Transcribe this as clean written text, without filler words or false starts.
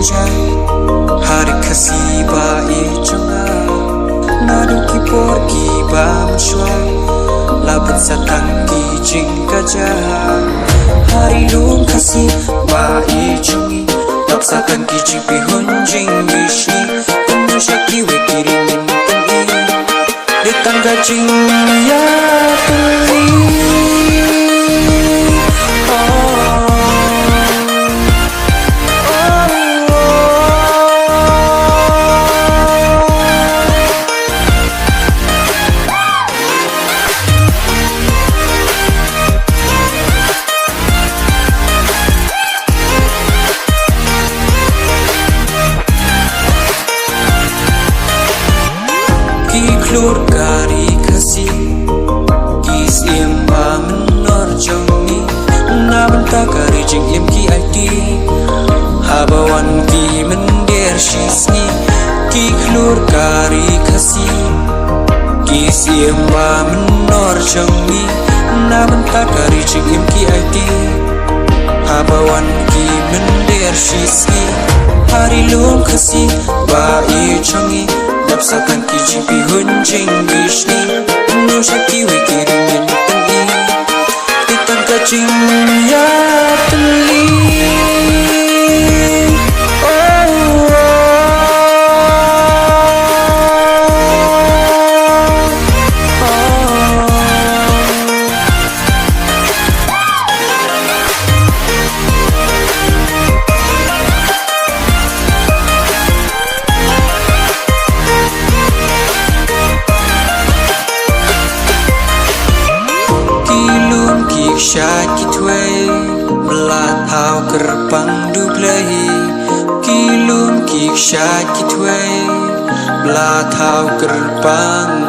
jai hari kasih baik jonga nadu ki por ki bam shwai labat satang ki jing kaja hari lum kasih baik jongi tak satang ki jing pi hun jing wishi kunu shaki we kirimin tani ditang ga jing ya tuli Klur kari kasih kis im ba menor jongi naman ta kari jing im ki it habawan ki mendir shisni ki klur kari kasih kis im ba menor jongi naman ta kari jing im ki it habawan ki mendir shisni hari lum kasih ba I jongi Sapsakan ki jipi hunjing bishni Nu shaki we kirimin tani Titan kacing ya teli Syakit way melatau gerbang dublai kilum kik syakit way melatau gerbang